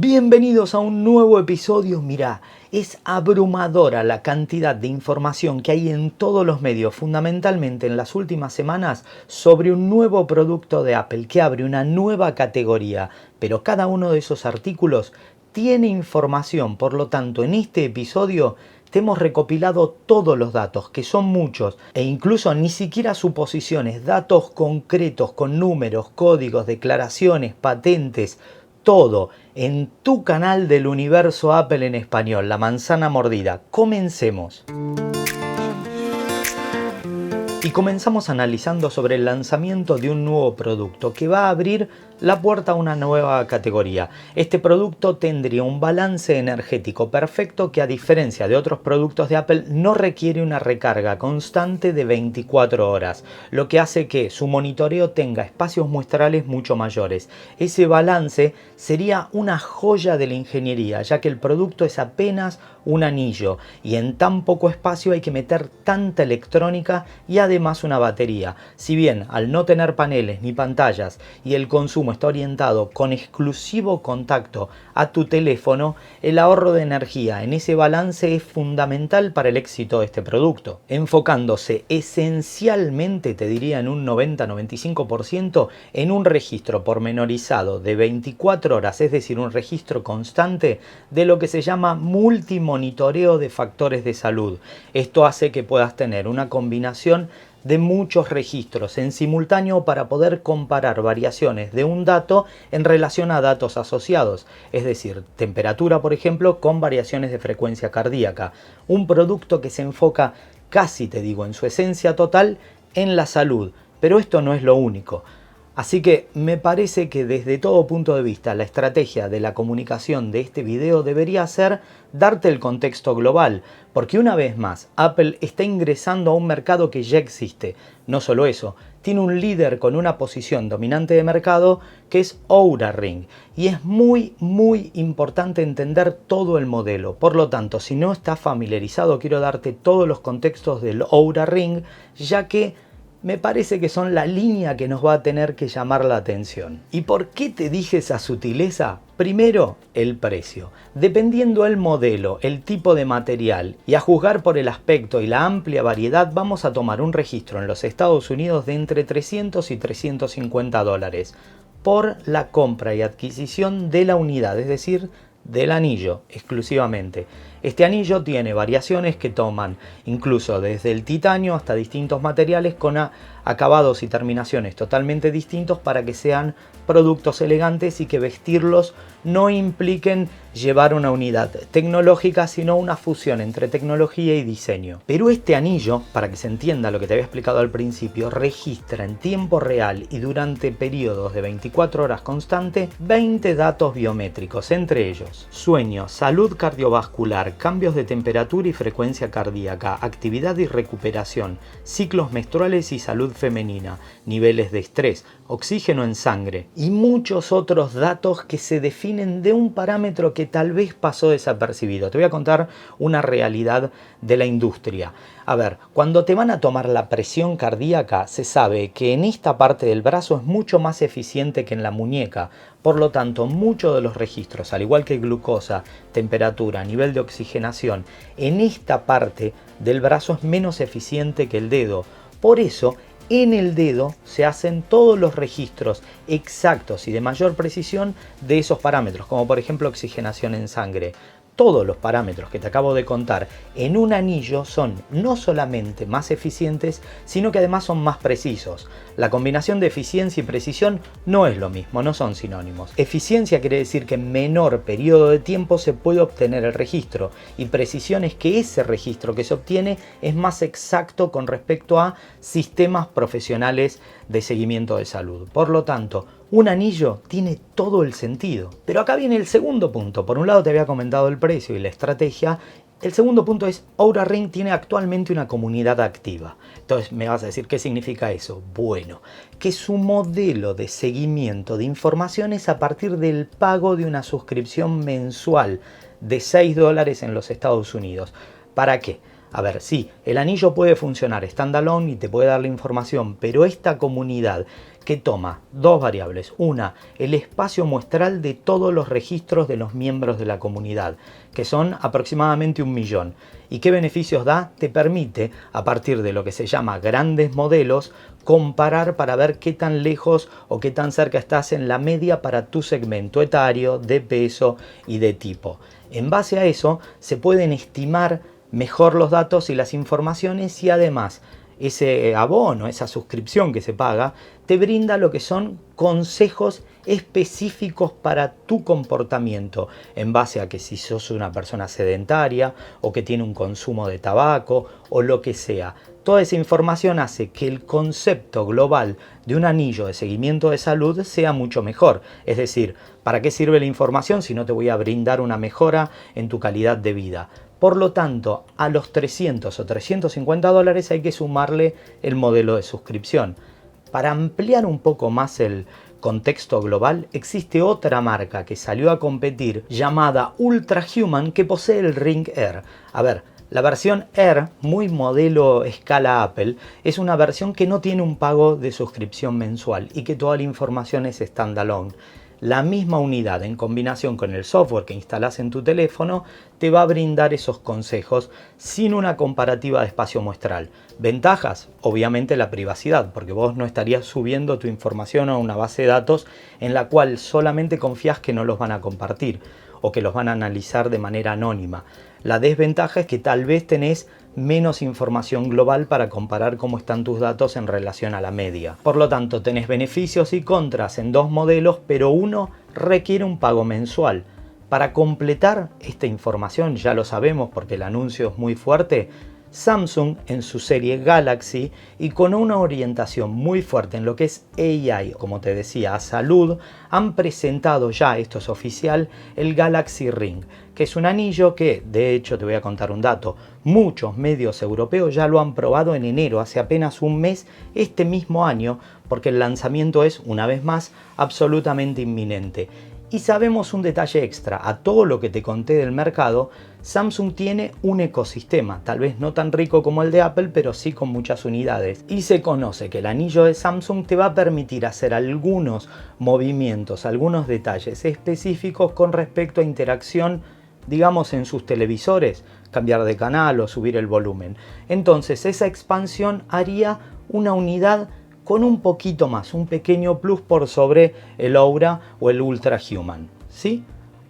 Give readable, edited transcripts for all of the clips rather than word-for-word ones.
Bienvenidos a un nuevo episodio. Mirá, es abrumadora la cantidad de información que hay en todos los medios, fundamentalmente en las últimas semanas, sobre un nuevo producto de Apple que abre una nueva categoría. Pero cada uno de esos artículos tiene información, por lo tanto, en este episodio te hemos recopilado todos los datos, que son muchos, e incluso ni siquiera suposiciones, datos concretos con números, códigos, declaraciones, patentes, todo en tu canal del universo Apple en español, La Manzana Mordida. Comencemos. Y comenzamos analizando sobre el lanzamiento de un nuevo producto que va a abrir la puerta a una nueva categoría. Este producto tendría un balance energético perfecto que, a diferencia de otros productos de Apple, no requiere una recarga constante de 24 horas, lo que hace que su monitoreo tenga espacios muestrales mucho mayores. Ese balance sería una joya de la ingeniería, ya que el producto es apenas un anillo y en tan poco espacio hay que meter tanta electrónica y además una batería. Si bien al no tener paneles ni pantallas y el consumo está orientado con exclusivo contacto a tu teléfono, el ahorro de energía en ese balance es fundamental para el éxito de este producto, enfocándose esencialmente, te diría en un 90-95%, en un registro pormenorizado de 24 horas, es decir, un registro constante de lo que se llama multimonitoreo de factores de salud. Esto hace que puedas tener una combinación de muchos registros en simultáneo para poder comparar variaciones de un dato en relación a datos asociados, es decir, temperatura, por ejemplo, con variaciones de frecuencia cardíaca. Un producto que se enfoca casi, te digo, en su esencia total en la salud, pero esto no es lo único. Así que me parece que desde todo punto de vista la estrategia de la comunicación de este video debería ser darte el contexto global, porque una vez más Apple está ingresando a un mercado que ya existe. No solo eso, tiene un líder con una posición dominante de mercado que es Oura Ring, y es muy importante entender todo el modelo. Por lo tanto, si no estás familiarizado, quiero darte todos los contextos del Oura Ring, ya que me parece que son la línea que nos va a tener que llamar la atención. ¿Y por qué te dije esa sutileza? Primero, el precio. Dependiendo el modelo, el tipo de material y a juzgar por el aspecto y la amplia variedad, vamos a tomar un registro en los Estados Unidos de entre 300 y 350 dólares por la compra y adquisición de la unidad, es decir, del anillo exclusivamente. Este anillo tiene variaciones que toman incluso desde el titanio hasta distintos materiales con acabados y terminaciones totalmente distintos para que sean productos elegantes y que vestirlos no impliquen llevar una unidad tecnológica, sino una fusión entre tecnología y diseño. Pero este anillo, para que se entienda lo que te había explicado al principio, registra en tiempo real y durante periodos de 24 horas constante 20 datos biométricos, entre ellos sueño, salud cardiovascular, cambios de temperatura y frecuencia cardíaca, actividad y recuperación, ciclos menstruales y salud femenina, niveles de estrés, oxígeno en sangre y muchos otros datos que se definen de un parámetro que tal vez pasó desapercibido. Te voy a contar una realidad de la industria. A ver, cuando te van a tomar la presión cardíaca, se sabe que en esta parte del brazo es mucho más eficiente que en la muñeca. Por lo tanto, muchos de los registros, al igual que glucosa, temperatura, nivel de oxigenación, en esta parte del brazo es menos eficiente que el dedo. Por eso, en el dedo se hacen todos los registros exactos y de mayor precisión de esos parámetros, como por ejemplo oxigenación en sangre. Todos los parámetros que te acabo de contar en un anillo son no solamente más eficientes, sino que además son más precisos. La combinación de eficiencia y precisión no es lo mismo, no son sinónimos. Eficiencia quiere decir que en menor periodo de tiempo se puede obtener el registro, y precisión es que ese registro que se obtiene es más exacto con respecto a sistemas profesionales de seguimiento de salud. Por lo tanto, un anillo tiene todo el sentido. Pero acá viene el segundo punto. Por un lado te había comentado el precio y la estrategia. El segundo punto es, Oura Ring tiene actualmente una comunidad activa. Entonces me vas a decir, ¿qué significa eso? Bueno, que su modelo de seguimiento de información es a partir del pago de una suscripción mensual de $6 en los Estados Unidos. ¿Para qué? A ver, sí, el anillo puede funcionar standalone y te puede dar la información, pero esta comunidad que toma dos variables. Una, el espacio muestral de todos los registros de los miembros de la comunidad, que son aproximadamente 1 millón. ¿Y qué beneficios da? Te permite, a partir de lo que se llama grandes modelos, comparar para ver qué tan lejos o qué tan cerca estás en la media para tu segmento etario, de peso y de tipo. En base a eso, se pueden estimar mejor los datos y las informaciones y además ese abono, esa suscripción que se paga, te brinda lo que son consejos específicos para tu comportamiento en base a que si sos una persona sedentaria o que tiene un consumo de tabaco o lo que sea. Toda esa información hace que el concepto global de un anillo de seguimiento de salud sea mucho mejor. Es decir, ¿para qué sirve la información si no te voy a brindar una mejora en tu calidad de vida? Por lo tanto, a los 300 o 350 dólares hay que sumarle el modelo de suscripción. Para ampliar un poco más el contexto global, existe otra marca que salió a competir llamada Ultrahuman que posee el Ring Air. A ver, la versión Air, muy modelo escala Apple, es una versión que no tiene un pago de suscripción mensual y que toda la información es standalone. La misma unidad en combinación con el software que instalas en tu teléfono te va a brindar esos consejos sin una comparativa de espacio muestral. Ventajas, obviamente la privacidad, porque vos no estarías subiendo tu información a una base de datos en la cual solamente confías que no los van a compartir o que los van a analizar de manera anónima. La desventaja es que tal vez tenés menos información global para comparar cómo están tus datos en relación a la media. Por lo tanto, tenés beneficios y contras en dos modelos, pero uno requiere un pago mensual. Para completar esta información, ya lo sabemos porque el anuncio es muy fuerte, Samsung en su serie Galaxy y con una orientación muy fuerte en lo que es AI, como te decía, a salud, han presentado ya, esto es oficial, el Galaxy Ring, que es un anillo que, de hecho te voy a contar un dato, muchos medios europeos ya lo han probado en enero, hace apenas un mes, este mismo año, porque el lanzamiento es, una vez más, absolutamente inminente. Y sabemos un detalle extra, a todo lo que te conté del mercado, Samsung tiene un ecosistema, tal vez no tan rico como el de Apple, pero sí con muchas unidades. Y se conoce que el anillo de Samsung te va a permitir hacer algunos movimientos, algunos detalles específicos con respecto a interacción, digamos en sus televisores, cambiar de canal o subir el volumen. Entonces esa expansión haría una unidad con un poquito más, un pequeño plus por sobre el Aura o el Ultrahuman, ¿sí?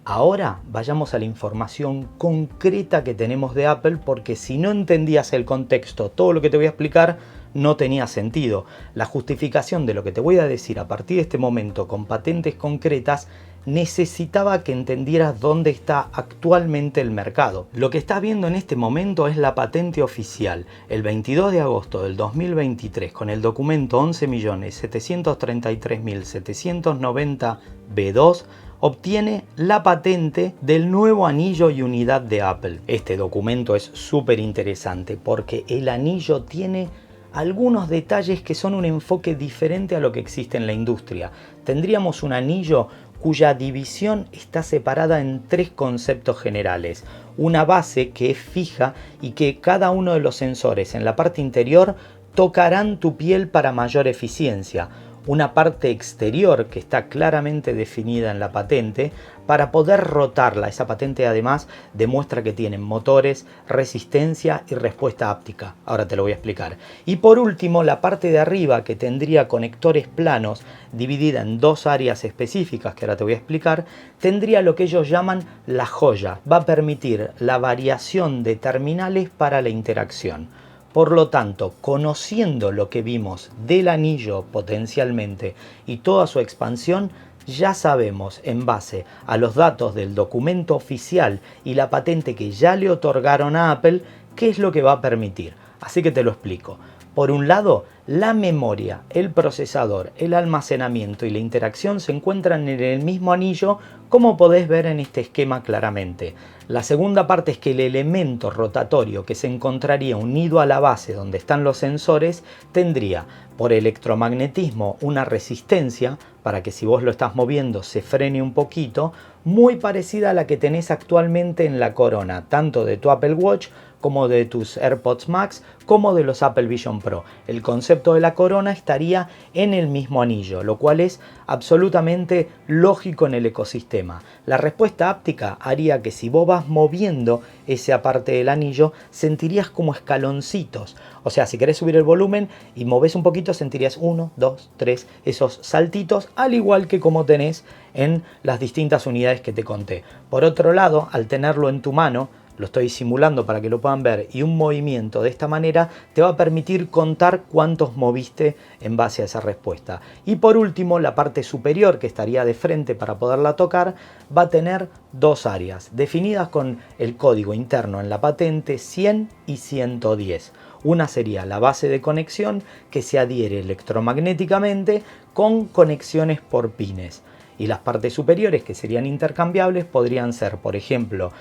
Ahora vayamos a la información concreta que tenemos de Apple, porque si no entendías el contexto, todo lo que te voy a explicar no tenía sentido. La justificación de lo que te voy a decir a partir de este momento con patentes concretas necesitaba que entendieras dónde está actualmente el mercado. Lo que estás viendo en este momento es la patente oficial. El 22 de agosto del 2023, con el documento 11.733.790B2, obtiene la patente del nuevo anillo y unidad de Apple. Este documento es súper interesante porque el anillo tiene algunos detalles que son un enfoque diferente a lo que existe en la industria. Tendríamos un anillo cuya división está separada en tres conceptos generales. Una base que es fija y que cada uno de los sensores en la parte interior tocarán tu piel para mayor eficiencia. Una parte exterior que está claramente definida en la patente para poder rotarla. Esa patente además demuestra que tienen motores, resistencia y respuesta áptica. Ahora te lo voy a explicar. Y por último, la parte de arriba que tendría conectores planos dividida en dos áreas específicas que ahora te voy a explicar, tendría lo que ellos llaman la joya. Va a permitir la variación de terminales para la interacción. Por lo tanto, conociendo lo que vimos del anillo potencialmente y toda su expansión, ya sabemos en base a los datos del documento oficial y la patente que ya le otorgaron a Apple qué es lo que va a permitir. Así que te lo explico. Por un lado, La memoria, el procesador, el almacenamiento y la interacción se encuentran en el mismo anillo, como podés ver en este esquema claramente. La segunda parte es que el elemento rotatorio que se encontraría unido a la base donde están los sensores tendría por electromagnetismo una resistencia para que si vos lo estás moviendo se frene un poquito, muy parecida a la que tenés actualmente en la corona, tanto de tu Apple Watch como de tus AirPods Max, como de los Apple Vision Pro. El concepto de la corona estaría en el mismo anillo, lo cual es absolutamente lógico en el ecosistema. La respuesta áptica haría que si vos vas moviendo esa parte del anillo, sentirías como escaloncitos. O sea, si querés subir el volumen y movés un poquito, sentirías 1, 2, 3, esos saltitos, al igual que como tenés en las distintas unidades que te conté. Por otro lado, al tenerlo en tu mano, lo estoy simulando para que lo puedan ver, y un movimiento de esta manera te va a permitir contar cuántos moviste en base a esa respuesta. Y por último, la parte superior, que estaría de frente para poderla tocar, va a tener dos áreas definidas con el código interno en la patente 100 y 110. Una sería la base de conexión, que se adhiere electromagnéticamente con conexiones por pines. Y las partes superiores, que serían intercambiables, podrían ser, por ejemplo,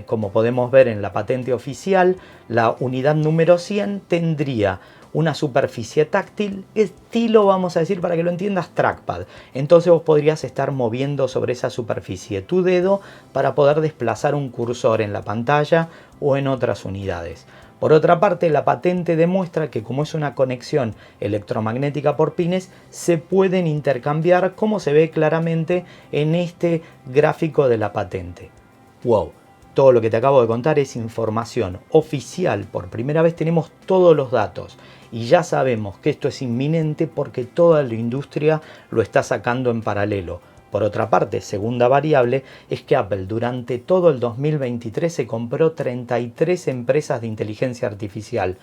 como podemos ver en la patente oficial, la unidad número 100 tendría una superficie táctil, estilo, vamos a decir para que lo entiendas, trackpad. Entonces vos podrías estar moviendo sobre esa superficie tu dedo para poder desplazar un cursor en la pantalla o en otras unidades. Por otra parte, la patente demuestra que como es una conexión electromagnética por pines, se pueden intercambiar, como se ve claramente en este gráfico de la patente. ¡Wow! Todo lo que te acabo de contar es información oficial. Por primera vez tenemos todos los datos y ya sabemos que esto es inminente porque toda la industria lo está sacando en paralelo. Por otra parte, segunda variable, es que Apple durante todo el 2023 se compró 33 empresas de inteligencia artificial,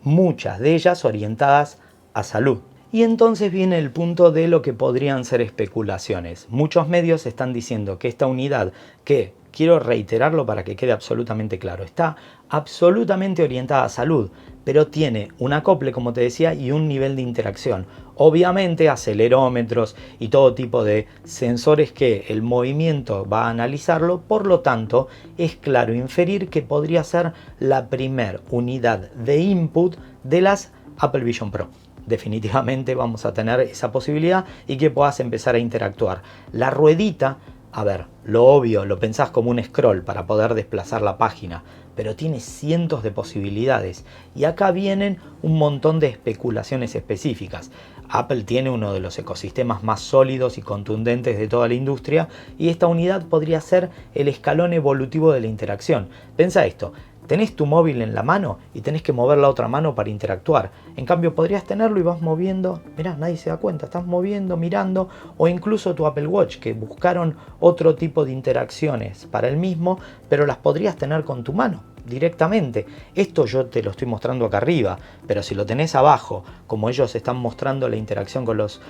muchas de ellas orientadas a salud. Y entonces viene el punto de lo que podrían ser especulaciones. Muchos medios están diciendo que esta unidad, que quiero reiterarlo para que quede absolutamente claro, está absolutamente orientada a salud, pero tiene un acople, como te decía, y un nivel de interacción. Obviamente acelerómetros y todo tipo de sensores que el movimiento va a analizarlo, por lo tanto es claro inferir que podría ser la primer unidad de input de las Apple Vision Pro. Definitivamente vamos a tener esa posibilidad y que puedas empezar a interactuar. La ruedita, a ver, lo obvio, lo pensás como un scroll para poder desplazar la página, pero tiene cientos de posibilidades y acá vienen un montón de especulaciones específicas. Apple tiene uno de los ecosistemas más sólidos y contundentes de toda la industria y esta unidad podría ser el escalón evolutivo de la interacción. Pensá esto. Tenés tu móvil en la mano y tenés que mover la otra mano para interactuar. En cambio podrías tenerlo y vas moviendo, mirá, nadie se da cuenta, estás moviendo, mirando, o incluso tu Apple Watch, que buscaron otro tipo de interacciones para el mismo, pero las podrías tener con tu mano directamente. Esto yo te lo estoy mostrando acá arriba, pero si lo tenés abajo, como ellos están mostrando la interacción con los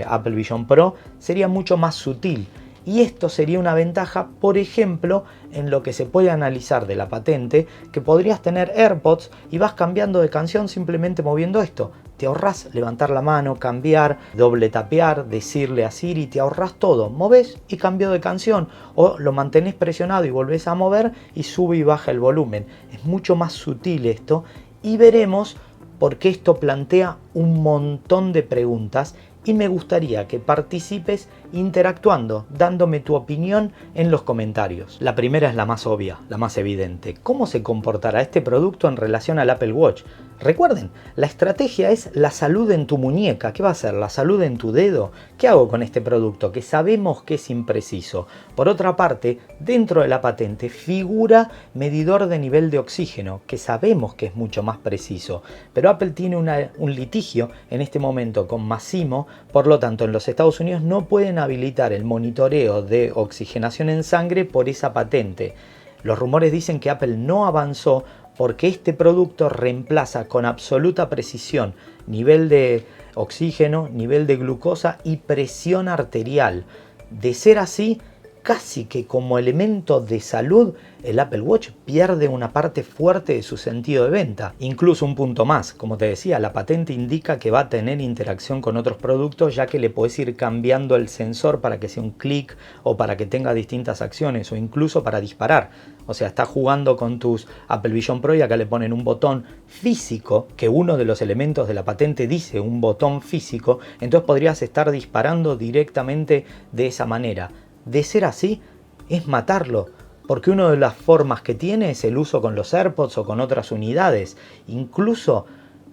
Apple Vision Pro, sería mucho más sutil. Y esto sería una ventaja, por ejemplo, en lo que se puede analizar de la patente, que podrías tener AirPods y vas cambiando de canción simplemente moviendo esto. Te ahorrás levantar la mano, cambiar, doble tapear, decirle a Siri, te ahorrás todo. Movés y cambio de canción. O lo mantenés presionado y volvés a mover y sube y baja el volumen. Es mucho más sutil esto y veremos por qué esto plantea un montón de preguntas. Y me gustaría que participes interactuando, dándome tu opinión en los comentarios. La primera es la más obvia, la más evidente. ¿Cómo se comportará este producto en relación al Apple Watch? Recuerden, la estrategia es la salud en tu muñeca. ¿Qué va a ser? ¿La salud en tu dedo? ¿Qué hago con este producto que sabemos que es impreciso? Por otra parte, dentro de la patente figura medidor de nivel de oxígeno, que sabemos que es mucho más preciso. Pero Apple tiene un litigio en este momento con Masimo. Por lo tanto, en los Estados Unidos no pueden habilitar el monitoreo de oxigenación en sangre por esa patente. Los rumores dicen que Apple no avanzó porque este producto reemplaza con absoluta precisión nivel de oxígeno, nivel de glucosa y presión arterial. De ser así, casi que como elemento de salud, el Apple Watch pierde una parte fuerte de su sentido de venta. Incluso un punto más, como te decía, la patente indica que va a tener interacción con otros productos, ya que le podés ir cambiando el sensor para que sea un clic o para que tenga distintas acciones o incluso para disparar. O sea, está jugando con tus Apple Vision Pro y acá le ponen un botón físico, que uno de los elementos de la patente dice un botón físico, entonces podrías estar disparando directamente de esa manera. De ser así, es matarlo, porque una de las formas que tiene es el uso con los AirPods o con otras unidades. Incluso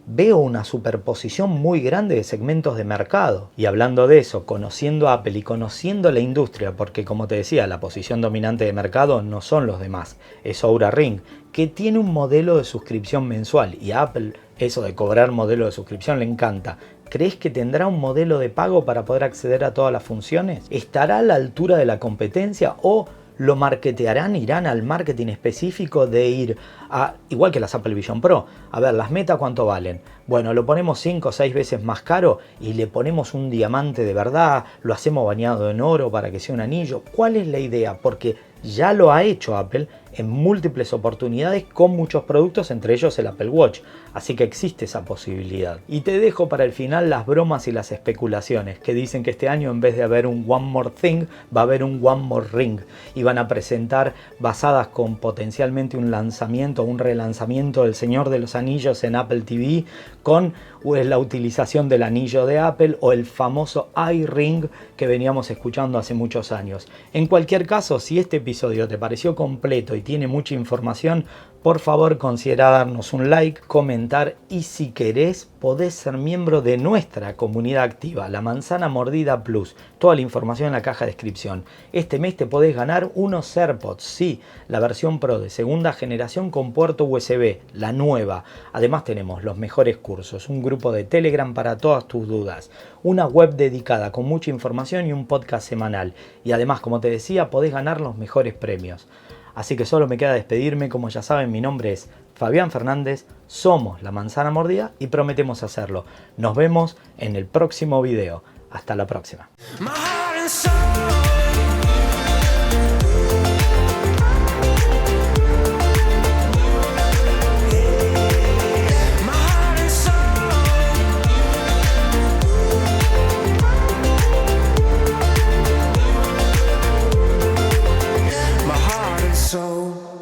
veo una superposición muy grande de segmentos de mercado. Y hablando de eso, conociendo a Apple y conociendo la industria, porque como te decía, la posición dominante de mercado no son los demás, es Oura Ring, que tiene un modelo de suscripción mensual, y a Apple eso de cobrar modelo de suscripción le encanta. ¿Crees que tendrá un modelo de pago para poder acceder a todas las funciones? ¿Estará a la altura de la competencia o lo marketearán, irán al marketing específico de ir a, igual que las Apple Vision Pro, a ver, las Meta cuánto valen? Bueno, lo ponemos 5 o 6 veces más caro y le ponemos un diamante de verdad, lo hacemos bañado en oro para que sea un anillo. ¿Cuál es la idea? Porque ya lo ha hecho Apple en múltiples oportunidades con muchos productos, entre ellos el Apple Watch. Así que existe esa posibilidad. Y te dejo para el final las bromas y las especulaciones, que dicen que este año en vez de haber un One More Thing, va a haber un One More Ring. Y van a presentar, basadas con potencialmente un lanzamiento, un relanzamiento del Señor de los Anillos en Apple TV, con la utilización del anillo de Apple o el famoso iRing que veníamos escuchando hace muchos años. En cualquier caso, si este episodio te pareció completo y tiene mucha información, por favor considera darnos un like, comentar y si querés podés ser miembro de nuestra comunidad activa, la Manzana Mordida Plus. Toda la información en la caja de descripción. Este mes te podés ganar unos AirPods, sí, la versión Pro de segunda generación con puerto USB, la nueva. Además tenemos los mejores cursos, un grupo de Telegram para todas tus dudas, una web dedicada con mucha información y un podcast semanal. Y además, como te decía, podés ganar los mejores premios. Así que solo me queda despedirme. Como ya saben, mi nombre es Fabián Fernández, somos La Manzana Mordida y prometemos hacerlo. Nos vemos en el próximo video. Hasta la próxima. So